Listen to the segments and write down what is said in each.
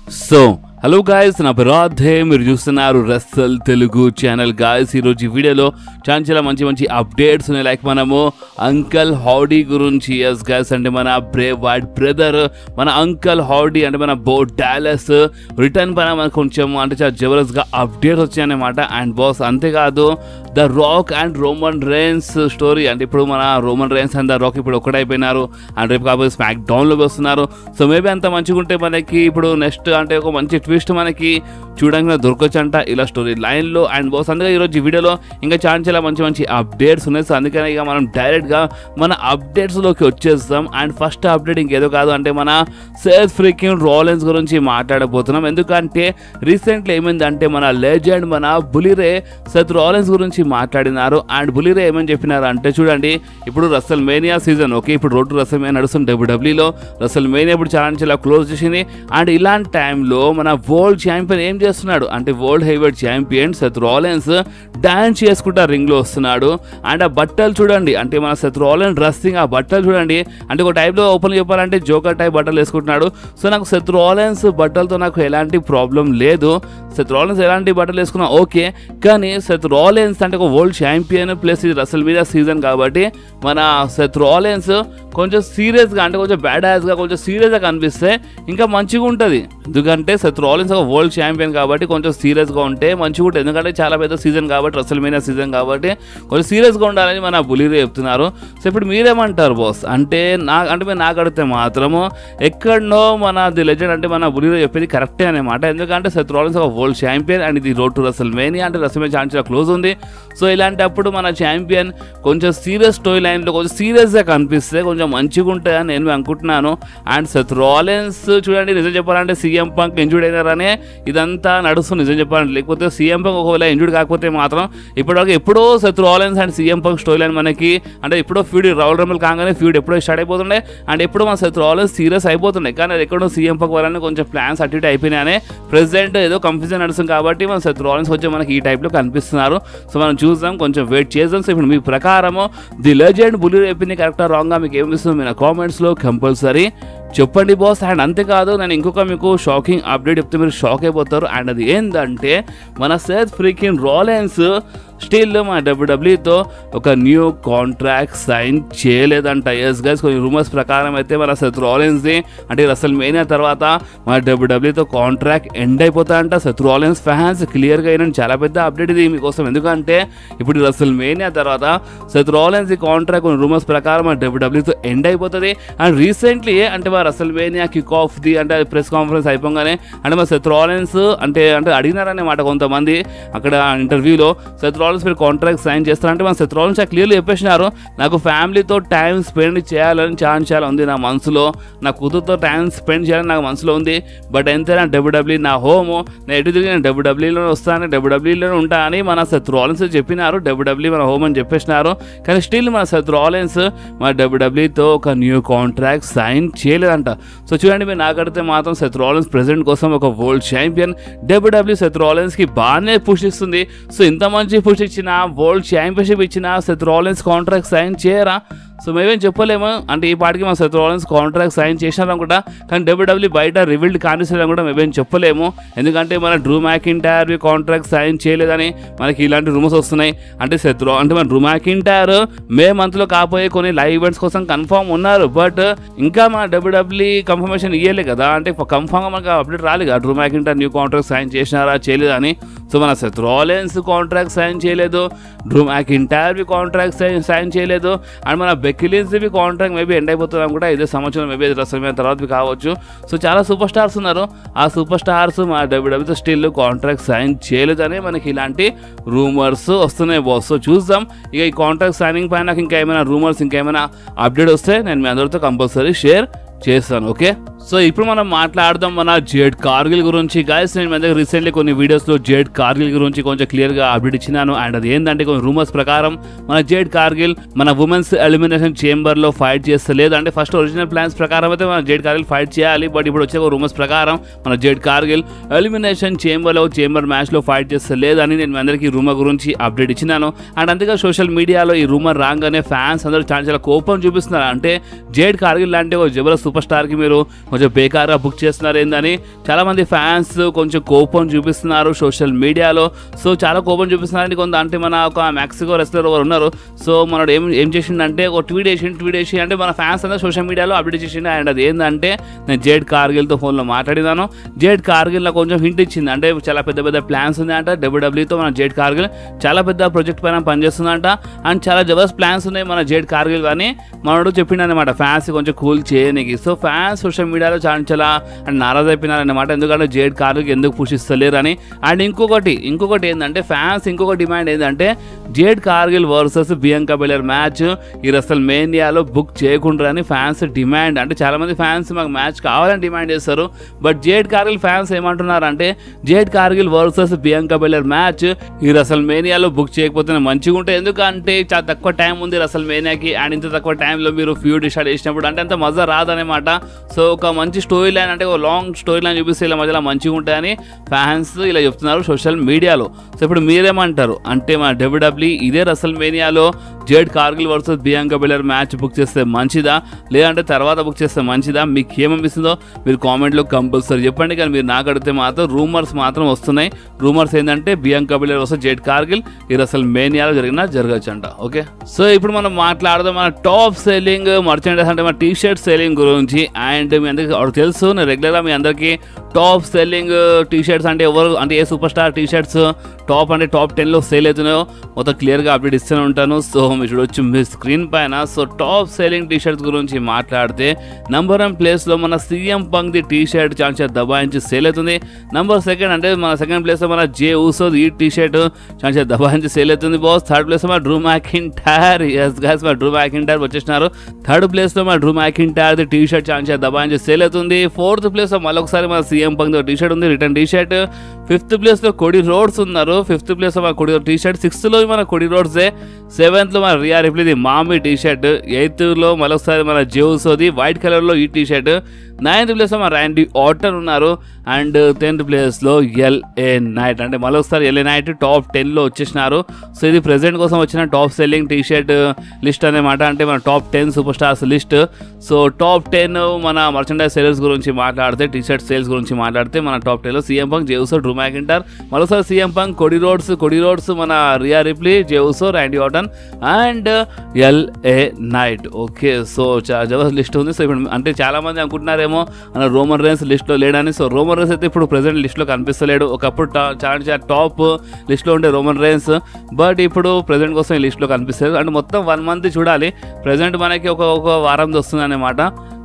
Hello guys, నా పేరు రాధే. మీరు చూస్తున్నారు రస్సల్ తెలుగు ఛానల్. గాయస్, ఈరోజు ఈ వీడియోలో చాలా మంచి అప్డేట్స్ ఉన్నాయి. లైక్ మనము అంకల్ హౌడీ గురించి, ఎస్ గాయస్, అంటే మన బ్రేవ్ వైట్ బ్రదర్, మన అంకల్ హౌడీ అంటే మన బో డాలస్ రిటర్న్ పైన మనకు కొంచెం అంటే చాలా జబర్దస్త్గా అప్డేట్స్ వచ్చాయన్నమాట. అండ్ బాస్ అంతేకాదు, the Rock and Roman rains story, అంటే ఇప్పుడు మన Roman rains and the rock ఇప్పుడు ఒకటైపోయినారు. అండ్ రేపు కాకపోతే స్మాక్ డౌన్లో వస్తున్నారు. సో మేబీ అంత మంచిగా ఉంటే మనకి ఇప్పుడు నెక్స్ట్ అంటే ఒక మంచి ట్విస్ట్ మనకి చూడడానికి దొరకచ్చు అంట ఇలా స్టోరీ లైన్లో. అండ్ బాస్ అందుకే ఈరోజు ఈ వీడియోలో ఇంకా చాలా మంచి అప్డేట్స్ ఉన్నాయి. సో అందుకనే ఇక మనం డైరెక్ట్గా మన అప్డేట్స్లోకి వచ్చేస్తాం. అండ్ ఫస్ట్ అప్డేట్ ఇంకేదో కాదు, అంటే మన సేత్ ఫ్రీకింగ్ రాలెన్స్ గురించి మాట్లాడబోతున్నాం. ఎందుకంటే రీసెంట్లీ ఏమైందంటే మన లెజెండ్ మన బులిరే సేత్ రాలెన్స్ గురించి మాట్లాడినారు. అండ్ బులిరే ఏమని చెప్పినారు అంటే, చూడండి ఇప్పుడు రస్సల్ మేనియా సీజన్, ఓకే, ఇప్పుడు రోడ్ టు రస్సల్ మేనియా నడుస్తుంది డబ్ల్యూడబ్ల్యూలో. రస్సల్ మేనియా ఇప్పుడు చాలా క్లోజ్ చేసింది. అండ్ ఇలాంటి టైంలో మన వరల్డ్ ఛాంపియన్ ఏం చేస్తున్నాడు అంటే, world heavyweight champion Seth Rollins dance చేసుకుంటా రింగ్లో వస్తున్నాడు. అండ్ ఆ బట్టలు చూడండి, అంటే మన సెత్ రాలెన్స్ డ్రెస్సింగ్, ఆ బట్టలు చూడండి, అంటే ఒక టైప్లో ఓపెన్ చెప్పాలంటే జోకర్ టైప్ బట్టలు వేసుకుంటున్నాడు. సో నాకు సెత్ రాలెన్స్ బట్టలతో నాకు ఎలాంటి ప్రాబ్లం లేదు. సెత్ రాలెన్స్ ఎలాంటి బట్టలు వేసుకున్నా ఓకే, కానీ సెత్ రాలెన్స్ అంటే ఒక వరల్డ్ ఛాంపియన్ ప్లస్ ఇది రసల్ మీద సీజన్ కాబట్టి మన సెత్ రాలెన్స్ కొంచెం సీరియస్గా, అంటే కొంచెం బ్యాడ్ యాజ్గా, కొంచెం సీరియస్గా కనిపిస్తే ఇంకా మంచిగా ఉంటుంది. ఎందుకంటే సెత్ రాలెన్స్ ఒక వరల్డ్ ఛాంపియన్ కాబట్టి కొంచెం సీరియస్గా ఉంటే మంచిగా ఉంటుంది. ఎందుకంటే చాలా పెద్ద సీజన్ కాబట్టి, రసల్ మీద సీజన్ కాబట్టి కొంచెం సీరియస్గా ఉండాలని మన బులిరే చెప్తున్నారు. సో ఇప్పుడు మీరేమంటారు బాస్? అంటే మీరు నాకు అడిగితే మాత్రము ఎక్కడనో మన ది లెజెండ్ అంటే మన బులిరే చెప్పేది కరెక్టే అనమాట. ఎందుకంటే సెత్ రాలెన్స్ ఒక వరల్డ్ ఛాంపియన్ అండ్ ఇది రోడ్ టు రసల్ మేనియా, అంటే రసల్ మేనియా చాలా క్లోజ్ ఉంది. సో ఇలాంటప్పుడు మన ఛాంపియన్ కొంచెం సీరియస్ స్టోరీ లైన్లో కొంచెం సీరియస్గా కనిపిస్తే కొంచెం మంచిగా ఉంటాయని నేను అనుకుంటున్నాను. అండ్ సెత్ రాలెన్స్ చూడండి, నిజం చెప్పాలంటే సీఎం పంక్ ఇంజూర్డ్ అయినారనే ఇదంతా నడుస్తుంది నిజం చెప్పాలంటే. లేకపోతే సీఎం పంక్ ఒకవేళ ఇంజూర్డ్ కాకపోతే మాత్రం ఇప్పటివరకు ఎప్పుడో Seth Rollins and CM punk story line మనకి అంటే ఎప్పుడో ఫ్యూడ్ రాయల్ రంబుల్ కాగానే ఫ్యూడ్ ఎప్పుడో స్టార్ట్ అయిపోతుండే అండ్ ఎప్పుడో మన సెత్ రాలెన్స్ సీరియస్ అయిపోతుండే. కానీ అది ఎక్కడో సీఎం పంక్ వల్ల కొంచెం ప్లాన్స్ అటు ఇటు అయిపోయినాయనే ప్రెసిడెంట్ ఏదో కన్ఫ్యూజన్ నడుస్తుంది కాబట్టి మన సెత్ రాలెన్స్ వచ్చి మనకి ఈ టైప్లో కనిపిస్తున్నారు. సో మనం చూద్దాం, కొంచెం వెయిట్ చేద్దాం. సో ఇప్పుడు మీ ప్రకారము ది లెజెండ్ బులిరే చెప్పింది కరెక్టా రాంగా మీకు ఏమిస్తుంది మీ కామెంట్స్లో కంపల్సరీ చెప్పండి బాస్. అండ్ అంతేకాదు, నేను ఇంకొక మీకు షాకింగ్ అప్డేట్ చెప్తే మీరు షాక్ అయిపోతారు. అండ్ అది ఏంటంటే మన సేత్ ఫ్రీకింగ్ రాలెన్స్ స్టిల్ మన డబ్ల్యూడబ్ల్యూతో ఒక న్యూ కాంట్రాక్ట్ సైన్ చేయలేదంట. ఎస్ గైస్, కొన్ని రూమర్స్ ప్రకారం అయితే మన సెత్ రాలెన్స్ది అంటే రసల్ మేనియా తర్వాత మన డబ్ల్యూడబ్ల్యూతో కాంట్రాక్ట్ ఎండ్ అయిపోతాయంట. సెత్ రాలెన్స్ ఫ్యాన్స్ క్లియర్గా అయిన చాలా పెద్ద అప్డేట్ ఇది మీకోసం. ఎందుకంటే ఇప్పుడు రసల్ మేనియా తర్వాత సెత్ రాలెన్స్ ఈ కాంట్రాక్ట్ కొన్ని రూమర్స్ ప్రకారం మన డబ్ల్యూడబ్ల్యూతో ఎండ్ అయిపోతుంది. అండ్ రీసెంట్లీ అంటే మన WrestleMania kick off the అంటే ప్రెస్ కాన్ఫరెన్స్ అయిపోగానే అంటే మన సెత్ రాలెన్స్ అంటే అడిగినారన్నమాట కొంతమంది అక్కడ ఇంటర్వ్యూలో, సెత్ రాలెన్స్ మీరు కాంట్రాక్ట్ సైన్ చేస్తారంటే మన సెత్ రాలెన్స్ క్లియర్లీ చెప్పేసినారు, నాకు ఫ్యామిలీతో టైం స్పెండ్ చేయాలని చాలా ఉంది నా మనసులో, నా కూతురుతో టైం స్పెండ్ చేయాలని నాకు మనసులో ఉంది. బట్ ఎంతైనా డబ్ల్యూడబ్ల్యూ నా హోము, నేను ఎటు తిరిగి నేను డబ్ల్యూడబ్ల్యూలోనే వస్తాను, డబ్ల్యూడబ్ల్యూలోనే ఉంటా అని మన సెత్ రాలెన్స్ చెప్పినారు. డబ్ల్యూడబ్ల్యూ మన హోమ్ అని చెప్పేసినారు. కానీ స్టిల్ మన సెత్ రాలెన్స్ మన డబ్ల్యూడబ్ల్యూతో ఒక న్యూ కాంట్రాక్ట్ సైన్ చేయలేదంట. సో చూడండి, మీరు నాకు అడిగితే మాత్రం సెత్ రాలెన్స్ ప్రెసిడెంట్ కోసం ఒక వరల్డ్ ఛాంపియన్ డబ్ల్యూడబ్ల్యూ సెత్ రాలెన్స్కి బాగానే పుష్ ఇస్తుంది. సో ఇంత మంచి పుష్ ఇచ్చిన, వరల్డ్ ఛాంపియన్షిప్ ఇచ్చిన సెత్ రాలెన్స్ కాంట్రాక్ట్ సైన్ చేయరా? సో మేమేం చెప్పలేము, అంటే ఈ పాటికి మన సెత్ రాలెన్స్ కాంట్రాక్ట్ సైన్ చేసినారనుకుంటా. కానీ డబ్ల్యూడబ్ల్యూ బయట రివీల్డ్ కానిస్తారని కూడా మేమేం చెప్పలేము. ఎందుకంటే మన డ్రూ మ్యాకింటైర్ కాంట్రాక్ట్ సైన్ చేయలేదని మనకి ఇలాంటి రూమర్స్ వస్తున్నాయి. అంటే అంటే మన డ్రూ మ్యాకింటైర్ మే మంత్లో కాపోయే కొన్ని లైవ్ ఈవెంట్స్ కోసం కన్ఫర్మ్ ఉన్నారు. బట్ ఇంకా మన డబ్ల్యూడబ్ల్యూ కన్ఫర్మేషన్ ఇవ్వలే కదా, అంటే కన్ఫర్మ్గా మనకు అప్డేట్ రాలేదు కదా Drew McIntyre new contract sign చేసినారా చేయలేదని. సో మన సెత్ రాలెన్స్ కాంట్రాక్ట్ సైన్ చేయలేదు, డ్రూ మ్యాకింటైర్ కాంట్రాక్ట్ సైన్ చేయలేదు. అండ్ మన బెక్కీ లించ్వి కాంట్రాక్ట్ మేబీ ఎండ్ అయిపోతున్నాం కూడా ఇదే సంవత్సరం, మేబీ రసల్ మేనియా తర్వాత కావచ్చు. సో చాలా సూపర్ స్టార్స్ ఉన్నారు, ఆ సూపర్ స్టార్స్ మా డబ్ల్యూడబ్ల్యూతో స్టిల్ కాంట్రాక్ట్ సైన్ చేయలేదని మనకి ఇలాంటి రూమర్స్ వస్తున్నాయి బాస్. సో చూద్దాం, ఇక ఈ కాంట్రాక్ట్ సైనింగ్ పైన నాకు ఇంకా ఏమైనా రూమర్స్ ఇంకా ఏమైనా అప్డేట్ వస్తే నేను మీ అందరితో కంపల్సరీ షేర్ చేస్తాను. ఓకే, సో ఇప్పుడు మనం మాట్లాడదాం మన జేడ్ కార్గిల్ గురించి. గైస్, నేను మన దగ్గర రీసెంట్లీ కొన్ని వీడియోస్లో జేడ్ కార్గిల్ గురించి కొంచెం క్లియర్గా అప్డేట్ ఇచ్చినాను. అండ్ అది ఏంటంటే కొన్ని రూమర్స్ ప్రకారం మన జేడ్ కార్గిల్ మన ఉమెన్స్ ఎలిమినేషన్ చేంబర్లో ఫైట్ చేస్తలేదు. అంటే ఫస్ట్ ఒరిజినల్ ప్లాన్స్ ప్రకారం అయితే మన జేడ్ కార్గిల్ ఫైట్ చేయాలి. బట్ ఇప్పుడు వచ్చే రూమర్స్ ప్రకారం మన జేడ్ కార్గిల్ ఎలిమినేషన్ చేంబర్ మ్యాచ్లో ఫైట్ చేస్తలేదు అని నేను మీ అందరికీ ఈ రూమర్ గురించి అప్డేట్ ఇచ్చినాను. అండ్ అందుకే సోషల్ మీడియాలో ఈ రూమర్ రాగానే ఫ్యాన్స్ అందరూ చాలా కోపం చూపిస్తున్నారు. అంటే జేడ్ కార్గిల్ లాంటి ఒక జబర్దస్త్ సూపర్ స్టార్కి మీరు కొంచెం బేకార్గా బుక్ చేస్తున్నారు ఏందని చాలామంది ఫ్యాన్స్ కొంచెం కోపం చూపిస్తున్నారు సోషల్ మీడియాలో. సో చాలా కోపం చూపిస్తున్నారని కొంత అంటే మన ఒక మెక్సికో రెస్లర్ ఎవరు ఉన్నారు. సో మనోడు ఏం చేసిండంటే ఒక ట్వీట్ వేసి అంటే మన ఫ్యాన్స్ అంతా సోషల్ మీడియాలో అప్డేట్ చేసిండు. అండ్ అది ఏంటంటే నేను జేడ్ కార్గిల్తో ఫోన్లో మాట్లాడినాను. జేడ్ కార్గిల్ కొంచెం హింట్ ఇచ్చింది, అంటే చాలా పెద్ద పెద్ద ప్లాన్స్ ఉన్నాయంట డబ్ల్యూడబ్ల్యూతో. మన జేడ్ కార్గిల్ చాలా పెద్ద ప్రాజెక్ట్ పైన పనిచేస్తుందంట అండ్ చాలా జబర్దస్త్ ప్లాన్స్ ఉన్నాయి మన జేడ్ కార్గిల్ కానీ మనోడు చెప్పిండు అనమాట ఫ్యాన్స్ కొంచెం కూల్ చేయడానికి. సో ఫ్యాన్స్ సోషల్ మీడియాలో చాలా అండ్ నారాజ్ అయిపోయినారనమాట, ఎందుకంటే జేడ్ కార్గిల్ ఎందుకు పుషిస్తలేరు అని. అండ్ ఇంకొకటి ఏంటంటే ఫ్యాన్స్ ఇంకొక డిమాండ్ ఏంటంటే jade Cargill versus Bianca Belair match ఈ రెసల్ మేనియాలో బుక్ చేయకుండా అని ఫ్యాన్స్ డిమాండ్. అంటే చాలామంది ఫ్యాన్స్ మాకు మ్యాచ్ కావాలని డిమాండ్ చేస్తారు. బట్ జేడ్ కార్గిల్ ఫ్యాన్స్ ఏమంటున్నారంటే jade Cargill versus Bianca Belair match ఈ రెసల్ మేనియాలో బుక్ చేయకపోతే మంచిగా ఉంటుంది, ఎందుకంటే చాలా తక్కువ టైం ఉంది రెసల్ మేనియాకి. అండ్ ఇంత తక్కువ టైంలో మీరు ఫ్యూడ్ డిసైడ్ చేసినప్పుడు అంటే అంత మజా రాదనమాట. సో ఒక మంచి స్టోరీ లైన్ అంటే ఒక లాంగ్ స్టోరీ లైన్ చూపిస్తే ఇలా మధ్యలో మంచిగా ఉంటాయని ఫ్యాన్స్ ఇలా చెప్తున్నారు సోషల్ మీడియాలో. సో ఇప్పుడు మీరేమంటారు అంటే మన డబ్ల్యూడబ్ల్యూ ఇదే రెసల్ మేనియాలో Jade Cargill versus Bianca Belair match book చేస్తే మంచిదా లేదంటే తర్వాత బుక్ చేస్తే మంచిదా? మీకు ఏమనిపిస్తుందో మీరు కామెంట్లో కంపల్సరీ చెప్పండి. కానీ మీరు నాకు అడిగితే మాత్రం రూమర్స్ మాత్రం వస్తున్నాయి. రూమర్స్ ఏంటంటే Bianca baler versus jade Kargil ఈ రెసల్ మేనియాలో జరగచ్చు అంట. ఓకే, సో ఇప్పుడు మనం మాట్లాడదాం మన టాప్ సెల్లింగ్ మర్చెండైజ్ అంటే మన టీ షర్ట్ సెల్లింగ్ గురించి. అండ్ మీ అందరికీ తెలుసు నేను రెగ్యులర్గా మీ అందరికీ టాప్ సెల్లింగ్ టీ షర్ట్స్ అంటే ఎవరు అంటే ఏ super star T shirts top 10లో సేల్ అవుతున్నాయో మొత్తం క్లియర్గా అప్డేట్ ఇస్తూనే ఉంటాను. సో మీరు చూడొచ్చు మీ స్క్రీన్ పైన. So top selling T shirts గురించి మాట్లాడితే నంబర్ 1 ప్లేస్లో మన CM Punk the T shirt చాలా దబాయించి సేల్ అవుతుంది. నంబర్ 2 అంటే మన సెకండ్ ప్లేస్లో మన జే ఊసో ఈ టీ షర్ట్ చాలా దబాయించి సేల్ అవుతుంది బాస్. థర్డ్ ప్లేస్లో మన డ్రూ మ్యాకింటైర్ మన డ్రూ మ్యాకింటైర్ వచ్చేసినారు. థర్డ్ ప్లేస్లో మన Drew McIntyre the T shirt చాలా దబాయించి సేల్ అవుతుంది. ఫోర్త్ ప్లేస్లో మళ్ళొకసారి మన CM Punk the T shirt ఉంది రిటర్న్ టీ షర్ట్. ఫిఫ్త్ ప్లేస్లో కొడి రోడ్స్ ఉన్నారు. ఫిఫ్త్ ప్లేస్లో మన కొడి టీ షర్ట్. 6th మన కొడి రోడ్సే. 7th మన రియా రిప్లీది మామీ టీ షర్ట్. 8th మళ్ళొకసారి మన జేవుసోది వైట్ కలర్లో ఈ టీ షర్ట్. 9th ప్లేస్లో మన ర్యాండీ ఆర్టన్ ఉన్నారు. అండ్ 10th ప్లేస్లో ఎల్ఏ నైట్ అంటే మళ్ళొకసారి ఎల్ఏ నైట్ టాప్ 10లో వచ్చేసినారు. సో ఇది ప్రెజెంట్ కోసం వచ్చిన top selling T shirt list అనమాట, అంటే మన top 10 super stars list. So top 10 మన మర్చెండైజ్ సేల్స్ గురించి మాట్లాడితే టీ షర్ట్ సేల్స్ గురించి మాట్లాడితే మన టాప్ 10లో CM Punk, Jey Uso, Drew McIntyre, మరోసారి సీఎం పంక్, కొడి రోడ్స్ మన Rhea Ripley, Jey Uso, Randy Orton and LA Knight. Okay, so చాలా జబర్దస్త్ లిస్ట్ ఉంది. సో ఇప్పుడు అంటే చాలా మంది అనుకుంటున్నారేమో మన రోమన్ రేన్స్ లిస్ట్లో లేడని. సో రోమన్ రేన్స్ అయితే ఇప్పుడు ప్రెసెంట్ లిస్ట్లో కనిపిస్తలేడు. ఒకప్పుడు చాలా టాప్ లిస్ట్లో ఉండే రోమన్ రేన్స్, బట్ ఇప్పుడు ప్రెసెంట్ కోసం ఈ లిస్ట్లో కనిపిస్తలేదు. అంటే మొత్తం 1 మంత్ చూడాలి. ప్రెసెంట్ మనకి ఒక వారం వస్తుంది అనమాట.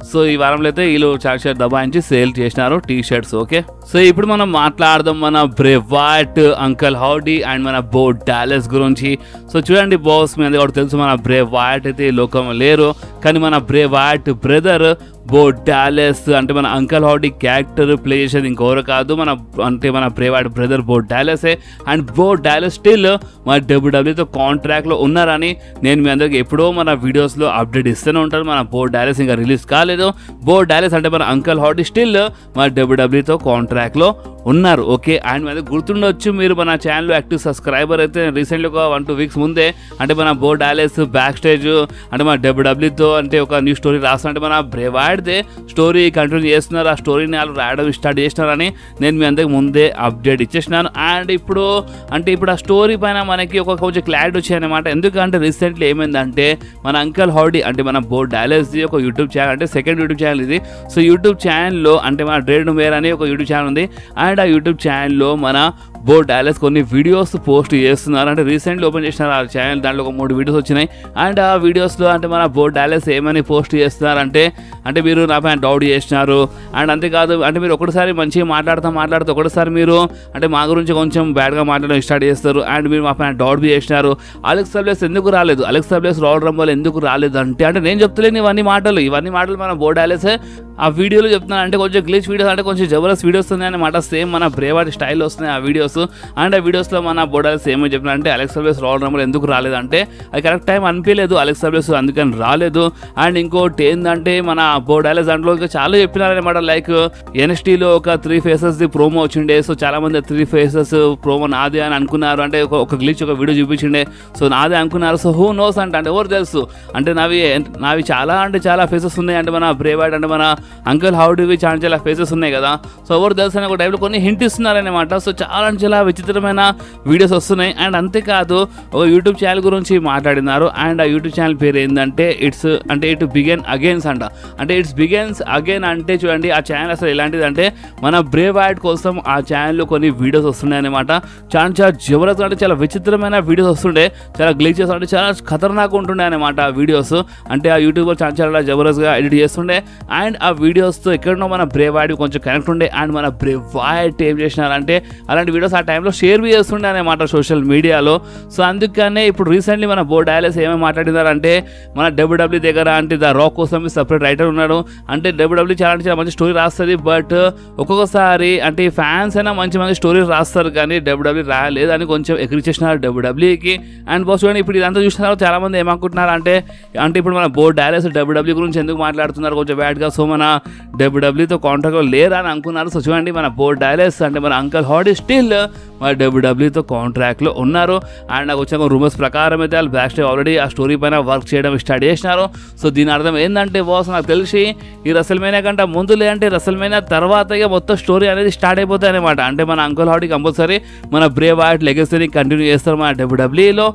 సో ఈ వారంలో అయితే వీళ్ళు చాలా దబాయించి సేల్ చేసినారు టీ షర్ట్స్. ఓకే, సో ఇప్పుడు మనం మాట్లాడదాం మన బ్రే వైట్, అంకల్ హౌడీ అండ్ మన బో డాలస్ గురించి. సో చూడండి బాస్, మీ అందరికీ తెలుసు మన బ్రే వైట్ అయితే ఈ లోకం లేరు, కానీ మన బ్రే వైట్ బ్రదర్ బో డాలస్ అంటే మన అంకల్ హౌడీ క్యారెక్టర్ ప్లే చేసేది ఇంకెవరు కాదు మన బ్రే వైట్ బ్రదర్ బో డాలసే. అండ్ బో డాలస్ స్టిల్ మన డబ్ల్యూడబ్ల్యూతో కాంట్రాక్ట్లో ఉన్నారని నేను మీ అందరికి ఎప్పుడో మన వీడియోస్లో అప్డేట్ ఇస్తూనే ఉంటాను. మన బో డాలస్ ఇంకా రిలీజ్ కాలేదు. బో డాలస్ అంటే మన అంకల్ హౌడీ స్టిల్ మన డబ్ల్యూడబ్ల్యూతో కాంట్రాక్ట్లో ఉన్నారు. ఓకే, అండ్ మీద గుర్తుండొచ్చు మీరు మన ఛానల్లో యాక్టివ్ సబ్స్క్రైబర్ అయితే రీసెంట్లీ ఒక 1-2 వీక్స్ ముందే అంటే మన బో డాలస్ బ్యాక్ స్టేజ్ అంటే మన డబ్ల్యూడబ్ల్యూతో అంటే ఒక న్యూ స్టోరీ రాస్తున్నట్టు మన బ్రే వైట్దే స్టోరీ కంటిన్యూ చేస్తున్నారు. ఆ స్టోరీని వాళ్ళు రాయడం స్టార్ట్ చేసినారని నేను మీ అందరికి ముందే అప్డేట్ ఇచ్చేసినాను. అండ్ ఇప్పుడు ఆ స్టోరీ పైన మనకి కొంచెం క్లారిటీ వచ్చాయన్నమాట. ఎందుకంటే రీసెంట్లీ ఏమైందంటే మన అంకల్ హౌడీ అంటే మన బో డాలస్ది ఒక యూట్యూబ్ ఛానల్ అంటే సెకండ్ యూట్యూబ్ ఛానల్ ఇది. సో యూట్యూబ్ ఛానల్లో అంటే మన డ్రేడ్ మేర్ అని ఒక యూట్యూబ్ ఛానల్ ఉంది. అండ్ ఆ యూట్యూబ్ ఛానల్లో మన బో డాలస్ కొన్ని వీడియోస్ పోస్ట్ చేస్తున్నారు. అంటే రీసెంట్లీ ఓపెన్ చేసినారు ఆ ఛానల్, దాంట్లో ఒక 3 వీడియోస్ వచ్చినాయి. అండ్ ఆ వీడియోస్లో అంటే మన బో డాలస్ ఏమని పోస్ట్ చేస్తున్నారంటే అంటే మీరు నా పైన డౌట్ చేసినారు. అండ్ అంతేకాదు అంటే మీరు ఒకటిసారి మంచిగా మాట్లాడుతూ ఒకటిసారి మీరు అంటే మా గురించి కొంచెం బ్యాడ్గా మాట్లాడడం స్టార్ట్ చేస్తారు. అండ్ మీరు మా పైన డౌట్ చేసినారు. అలెక్సా బ్లెస్ ఎందుకు రాలేదు, అలెక్సా బ్లెస్ రాయల్ రంబల్ ఎందుకు రాలేదు అంటే నేను చెప్తలేను ఇవన్నీ మాటలు మన బో డాలస్ ఆ వీడియోలో చెప్తున్నాను. అంటే కొంచెం గ్లిచ్ వీడియోస్ అంటే కొంచెం జబర్దస్త్ వీడియోస్ ఉన్నాయి అన్నమాట. సేమ్ మన బ్రేవాడ్ స్టైల్లో వస్తున్నాయి ఆ వీడియోస్. అండ్ ఆ వీడియోస్లో మన బో డాలస్ ఏమో చెప్పినా అంటే అలెక్సా బ్లెస్ రాయల్ రంబల్ ఎందుకు రాలేదంటే అది కరెక్ట్ టైం అనిపించలేదు అలెక్సా బ్లెస్, అందుకని రాలేదు. అండ్ ఇంకోటి ఏంటంటే మన బో డాలస్ దాంట్లో చాలా చెప్పినారనమాట. లైక్ ఎన్ఎస్టీలో ఒక 3 ఫేసెస్ది ప్రోమో వచ్చిండే. సో చాలా మంది 3 ఫేసెస్ ప్రోమో నాదే అని అనుకున్నారు. అంటే ఒక గ్లిచ్ ఒక వీడియో చూపించిండే. సో నాదే అనుకున్నారు. సో హూ నోస్ అంటే ఎవరు తెలుసు అంటే నావి చాలా ఫేసెస్ ఉన్నాయి. అంటే మన బ్రేవాడ్ అంటే మన అంకల్ హౌడీవి చాలా ఫేసెస్ ఉన్నాయి కదా, సో ఎవరు తెలుసు అని ఒక టైప్లో కొన్ని హింట్ ఇస్తున్నారనమాట. సో చాలా విచిత్రమైన వీడియోస్ వస్తున్నాయి. అండ్ అంతేకాదు ఒక యూట్యూబ్ ఛానల్ గురించి మాట్లాడినారు. అండ్ ఆ యూట్యూబ్ ఛానల్ పేరు ఏంటంటే ఇట్ బిగన్ అగైన్స్ అంట. అంటే ఇట్స్ బిగన్స్ అగైన్ అంటే చూడండి ఆ ఛానల్ అసలు ఎలాంటిది అంటే మన బ్రేవ్ యాడ్ కోసం ఆ ఛానల్లో కొన్ని వీడియోస్ వస్తున్నాయి అనమాట. చాలా జబర్దస్త్ అంటే చాలా విచిత్రమైన వీడియోస్ వస్తుండే, చాలా గ్లిచెస్ అంటే చాలా ఖతర్నాక్ ఉంటుండే అనమాట ఆ వీడియోస్. అంటే ఆ యూట్యూబర్ చాలా జబర్దస్త్గా ఎడిట్ చేస్తుండే. అండ్ ఆ వీడియోస్తో ఎక్కడనో మన బ్రేవ్ యాడ్ కొంచెం కనెక్ట్ ఉండే. అండ్ మన బ్రేవ్ యాడ్ ఏం చేసినారంటే అలాంటి వీడియోస్ ఆ టైంలో షేర్ చేస్తుండే అనమాట సోషల్ మీడియాలో. సో అందుకనే ఇప్పుడు రీసెంట్లీ మన బో డైలెస్ ఏమేమి మాట్లాడినారంటే మన డబ్ల్యూడబ్ల్యూ దగ్గర అంటే ద రాక్ కోసం సపరేట్ రైటర్ ఉన్నాడు. అంటే డబ్ల్యూడబ్ల్యూ చాలా మంచి స్టోరీ రాస్తుంది. బట్ ఒక్కొక్కసారి అంటే ఫ్యాన్స్ అయినా మంచి స్టోరీస్ రాస్తారు కానీ డబ్ల్యూడబ్ల్యూ రాలేదని కొంచెం ఎక్కిరిచేసినారు డబ్ల్యూడబ్ల్యూకి. అండ్ బాస్ చూడండి ఇప్పుడు ఇదంతా చూసినారు చాలా మంది ఏమనుకుంటున్నారు అంటే ఇప్పుడు మన బో డైలెస్ డబ్ల్యూడబ్ల్యూ గురించి ఎందుకు మాట్లాడుతున్నారు కొంచెం బ్యాడ్గా, సో మన డబ్ల్యూడబ్ల్యూతో కాంట్రాక్ట్లో లేరా అని అనుకున్నారు. సో చూడండి మన బో డైలెస్ అంటే మన అంకల్ హాడీ స్టిల్ మన డబ్ల్యూడబ్ల్యూతో కాంట్రాక్ట్లో ఉన్నారు. అండ్ నాకు వచ్చిన రూమర్స్ ప్రకారం అయితే వాళ్ళు బ్యాక్ స్టేజ్ ఆల్రెడీ ఆ స్టోరీ పైన వర్క్ చేయడం స్టార్ట్ చేసినారు. సో దీని అర్థం ఏంటంటే బాస్ నాకు తెలిసి ఈ రసల్మేనియా కంటే ముందు లేదంటే రసల్మేనియా తర్వాత ఇక మొత్తం స్టోరీ అనేది స్టార్ట్ అయిపోతాయి అనమాట. అంటే మన అంకల్ హాడీ కంపల్సరీ మన బ్రేవ్ యాడ్ లెగసీని కంటిన్యూ చేస్తారు మన డబ్ల్యూడబ్ల్యూలో.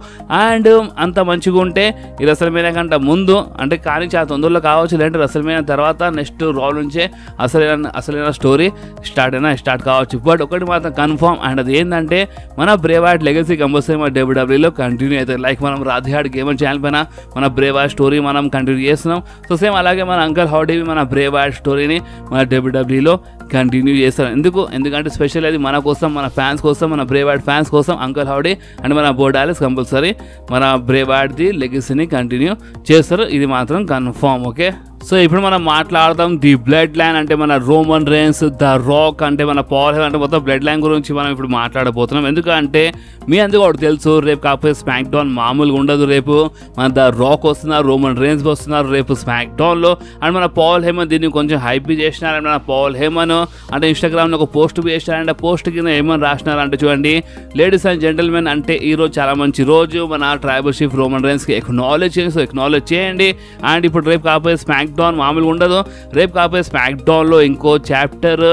అండ్ అంత మంచిగా ఉంటే ఈ రసల్మేనియా కంటే ముందు అంటే కానీ చాలా తొందరలో కావచ్చు, లేదంటే రసల్మేనియా తర్వాత నెక్స్ట్ రా నుంచే అసలైన స్టోరీ స్టార్ట్ కావచ్చు. బట్ ఒకటి మాత్రం కన్ఫర్మ్ అండ్ అది ఏంటంటే మన బ్రేవ్ యాడ్ లెగసీ కంపల్సరీ మన డబ్ల్యూడబ్ల్యూలో కంటిన్యూ అవుతుంది. లైక్ మనం రాధిహాడ్ గేమర్ ఛానల్ పైన మన బ్రేవ్ యాడ్ స్టోరీ మనం కంటిన్యూ చేస్తున్నాం. సో సేమ్ అలాగే మన అంకల్ హౌడీ మన బ్రేవ్ యాడ్ స్టోరీని మన డబ్ల్యూడబ్ల్యూలో కంటిన్యూ చేస్తారు. ఎందుకంటే స్పెషల్ అది మన కోసం, మన ఫ్యాన్స్ కోసం, మన బ్రేవ్ యాడ్ ఫ్యాన్స్ కోసం అంకల్ హౌడీ అండ్ మన బో డైలెస్ కంపల్సరీ మన బ్రేవ్ యాడ్ది లెగసీని కంటిన్యూ చేస్తారు. ఇది మాత్రం కన్ఫర్మ్. ఓకే, సో ఇప్పుడు మనం మాట్లాడదాం ది బ్లడ్ లైన్ అంటే మన రోమన్ రేన్స్, ద రాక్ అంటే మన పాల్ హెవెన్ అంటే మొత్తం బ్లడ్ లైన్ గురించి మనం ఇప్పుడు మాట్లాడబోతున్నాం. ఎందుకంటే మీ అందుకు ఒకటి తెలుసు, రేపు కాకపోతే స్మాక్ డౌన్ మామూలుగా ఉండదు. రేపు మన ద రాక్ వస్తున్నారు, రోమన్ రేన్స్ వస్తున్నారు రేపు స్మాక్ డౌన్లో. అండ్ మన పాల్ హెమన్ దీన్ని కొంచెం హైప్ చేసినారు. మన పాల్ హెమన్ అంటే ఇన్స్టాగ్రామ్లో ఒక పోస్ట్ చేసినారంటే ఆ పోస్ట్ కింద ఏమని రాసినారంటే చూడండి, లేడీస్ అండ్ జెంటల్మెన్ అంటే ఈరోజు చాలా మంచి రోజు, మన ట్రైబల్ చీఫ్ రోమన్ రేన్స్కి ఎక్నాలెడ్జ్ చేయండి. సో ఎక్నాలెడ్జ్ చేయండి. అండ్ ఇప్పుడు రేపు కాకపోతే స్మాక్ డౌన్ మామూలుగా ఉండదు. రేపు కాకపోతే స్మాక్ డౌన్లో ఇంకో చాప్టర్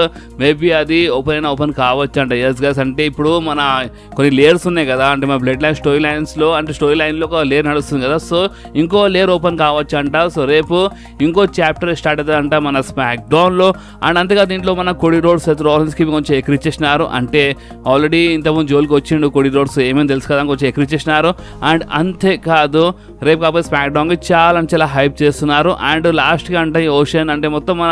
మేబీ అది ఓపెన్ కావచ్చు అంట. ఎస్ గైస్, అంటే ఇప్పుడు మన కొన్ని లేయర్స్ ఉన్నాయి కదా, అంటే మన బ్లడ్ లైన్ స్టోరీ లైన్స్లో అంటే స్టోరీ లైన్లో ఒక లేయర్ నడుస్తుంది కదా, సో ఇంకో లేయర్ ఓపెన్ కావచ్చు అంట. సో రేపు ఇంకో చాప్టర్ స్టార్ట్ అవుతుంది అంట మన స్మాక్ డౌన్లో. అండ్ అంతేకాదు దీంట్లో మన కోడి రోడ్స్ సెత్ రాలిన్స్కి కొంచెం ఎక్కిరిచ్చేసినారు. అంటే ఆల్రెడీ ఇంతకుముందు జోలికి వచ్చిండు కోడి రోడ్స్, ఏమేమి తెలుసు కదా, కొంచెం ఎక్కిరిచ్చేసినారు. అండ్ అంతేకాదు రేపు కాకపోతే స్మాక్ డౌన్కి చాలా హైప్ చేస్తున్నారు. అండ్ లాస్ట్గా అంటే ఓషన్ అంటే మొత్తం మన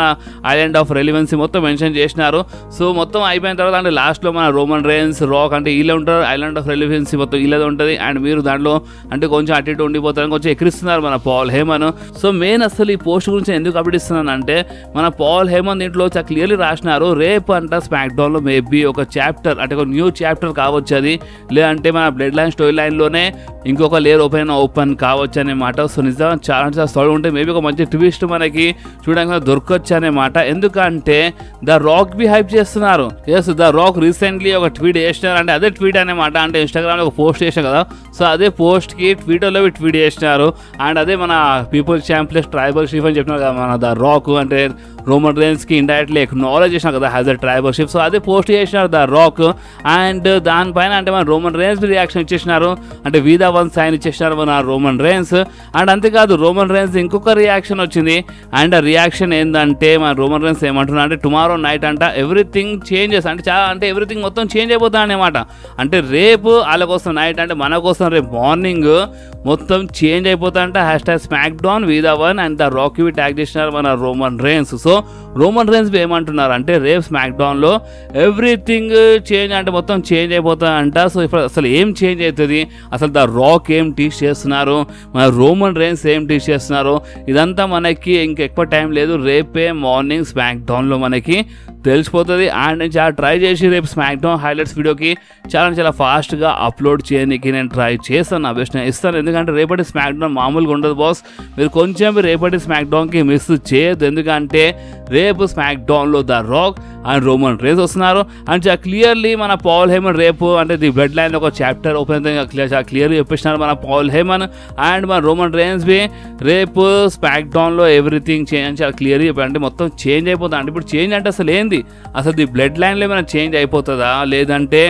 ఐలాండ్ ఆఫ్ రెలివెన్సీ మొత్తం మెన్షన్ చేసినారు. సో మొత్తం అయిపోయిన తర్వాత అంటే లాస్ట్లో మన రోమన్ రేన్స్, రాక్ అంటే వీళ్ళే ఉంటారు, ఐలాండ్ ఆఫ్ రెలివెన్సీ మొత్తం వీళ్ళది ఉంటుంది. అండ్ మీరు దాంట్లో అంటే కొంచెం అటు ఇటు ఉండిపోతారని కొంచెం ఎక్కిరిస్తున్నారు మన పాల్ హేమన్. సో మెయిన్ అసలు ఈ పోస్ట్ గురించి ఎందుకు అప్డేట్ ఇస్తున్నాను అంటే మన పాల్ హేమన్ దీంట్లో చాలా క్లియర్లీ రాసినారు, రేపు అంట స్మాక్ డౌన్లో మేబీ ఒక చాప్టర్ అంటే ఒక న్యూ చాప్టర్ కావచ్చు అది, లేదంటే మన బ్లడ్ లైన్ స్టోరీ లైన్లోనే ఇంకొక లేయర్ ఓపెన్ కావచ్చు అన్నమాట. సో నిజంగా చాలా స్టోరీ ఉంటే మేబీ ఒక మంచి ట్విస్ట్ మనకి చూడడానికి దొరకచ్చు అన్నమాట. ఎందుకంటే ద రాక్ బి హైప్ చేస్తున్నారు. ఎస్, ద రాక్ రీసెంట్లీ ఒక ట్వీట్ చేసినారు. అంటే అదే ట్వీట్ అనమాట, అంటే ఇన్స్టాగ్రామ్లో ఒక పోస్ట్ చేసాం కదా, సో అదే పోస్ట్కి ట్విట్టర్లో ట్వీట్ చేసినారు. అండ్ అదే మన పీపుల్స్ ఛాంపియన్స్ ట్రైబల్ చీఫ్ అని చెప్పినారు కదా మన ద రాక్, అంటే రోమన్ రేన్స్కి ఇండైరెక్ట్లీ ఎక్నాలెడ్జ్ చేసినారు కదా has a tribal chief. So అదే పోస్ట్ చేసినారు ద రాక్. అండ్ దానిపైన అంటే మన రోమన్ రేన్స్ రియాక్షన్ ఇచ్చేసినారు, అంటే వీదా వన్ సైన్ ఇచ్చేసినారు మన రోమన్ రేన్స్. అండ్ అంతేకాదు రోమన్ రేన్స్ ఇంకొక రియాక్షన్ వచ్చింది. అండ్ ఆ రియాక్షన్ ఏంటంటే మన రోమన్ రేన్స్ ఏమంటున్నా అంటే టుమారో నైట్ అంట ఎవ్రీథింగ్ చేంజెస్ అంటే ఎవ్రీథింగ్ మొత్తం చేంజ్ అయిపోతా అనమాట. అంటే రేపు వాళ్ళ కోసం నైట్ అంటే మన కోసం రేపు మార్నింగ్ మొత్తం చేంజ్ అయిపోతా అంట. హ్యాష్‌ట్యాగ్ స్మాక్ డౌన్ వీదా one and the Rock tag చేసినారు మన Roman Reigns. So Roman Reigns ఏమంటున్నారు అంటే రేపు స్మాక్ డౌన్లో ఎవ్రీథింగ్ చేంజ్ అంటే మొత్తం చేంజ్ అయిపోతా అంట. సో ఇప్పుడు అసలు ఏం చేంజ్ అవుతుంది, అసలు ద రాక్ ఏం టీచ్ చేస్తున్నారు, మన రోమన్ రేన్స్ ఏం టీచ్ చేస్తున్నారు, ఇదంతా మనకి ఇంకెక్కువ టైం లేదు, రేపే మార్నింగ్ స్మాక్ డౌన్లో మనకి తెలిసిపోతుంది. అండ్ నేను చాలా ట్రై చేసి రేపు స్మాక్డౌన్ హైలైట్స్ వీడియోకి చాలా ఫాస్ట్గా అప్లోడ్ చేయడానికి నేను ట్రై చేస్తాను, నా బెస్ట్ నేను ఇస్తాను. ఎందుకంటే రేపటి స్మాక్డౌన్ మామూలుగా ఉండదు బాస్. మీరు కొంచెం రేపటి స్మాక్డౌన్కి మిస్ చేయొద్దు. ఎందుకంటే రేపు స్మాక్డౌన్లో the Rock and Roman Reigns వస్తున్నారు. అండ్ చాలా క్లియర్లీ మన పాల్ హేమన్ రేపు అంటే ది బ్లడ్ లైన్ ఒక చాప్టర్ ఓపెన్ చాలా క్లియర్గా చెప్పేసినారు మన పాల్ హేమన్ అండ్ మన రోమన్ రేన్స్ బి రేపు స్మాక్డౌన్లో ఎవ్రీథింగ్ చేంజ్ అని చాలా క్లియర్గా చెప్పారు. అంటే మొత్తం చేంజ్ అయిపోతుంది. అంటే ఇప్పుడు చేంజ్ అంటే అసలు ఏంది, అసలు ది బ్లడ్ లైన్లో ఏమైనా చేంజ్ అయిపోతుందా, లేదంటే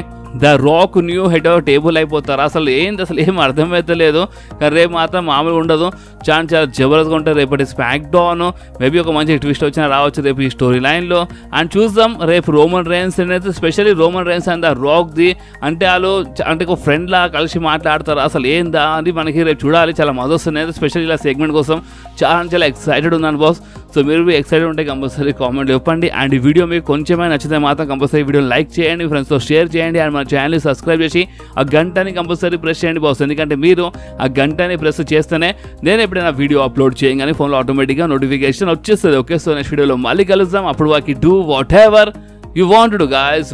the rock new head of table అయిపోతారు, అసలు ఏంది అసలు ఏం అర్థమైతలేదు. కానీ రేపు మాత్రం మామూలుగా ఉండదు, చాలా జబర్దస్త్గా ఉంటుంది రేపటి స్మాక్డౌన్. మేబీ ఒక మంచి ట్విస్ట్ వచ్చినా రావచ్చు రేపు ఈ స్టోరీ లైన్లో. అండ్ చూద్దాం రేపు రోమన్ రేన్స్ అనేది specially Roman rains and the rock the అంటే వాళ్ళు అంటే ఒక ఫ్రెండ్ లా కలిసి మాట్లాడతారు, అసలు ఏందా అని మనకి రేపు చూడాలి. చాలా మజా వస్తుంది స్పెషల్లీ ఇలా సెగ్మెంట్ కోసం చాలా ఎక్సైటెడ్ ఉన్నాను బాస్. సో మీరు ఎక్సైటెడ్ ఉంటే కంపల్సరీ కామెంట్ చెప్పండి. అండ్ ఈ వీడియో మీకు కొంచెమే నచ్చితే మాత్రం కంపల్సరీ వీడియో లైక్ చేయండి, ఫ్రెండ్స్తో షేర్ చేయండి. అండ్ మన ఛానల్ని సబ్స్క్రైబ్ చేసి ఆ గంటని కంపల్సరీ ప్రెస్ చేయండి బాస్. ఎందుకంటే మీరు ఆ గంటని ప్రెస్ చేస్తేనే నేను ఎప్పుడైనా వీడియో అప్లోడ్ చేయగానే ఫోన్లో ఆటోమేటిక్గా నోటిఫికేషన్ వచ్చేస్తుంది. ఓకే, సో నెక్స్ట్ వీడియోలో మళ్ళీ కలుద్దాం. అప్పుడు వాకి do whatever you want to guys.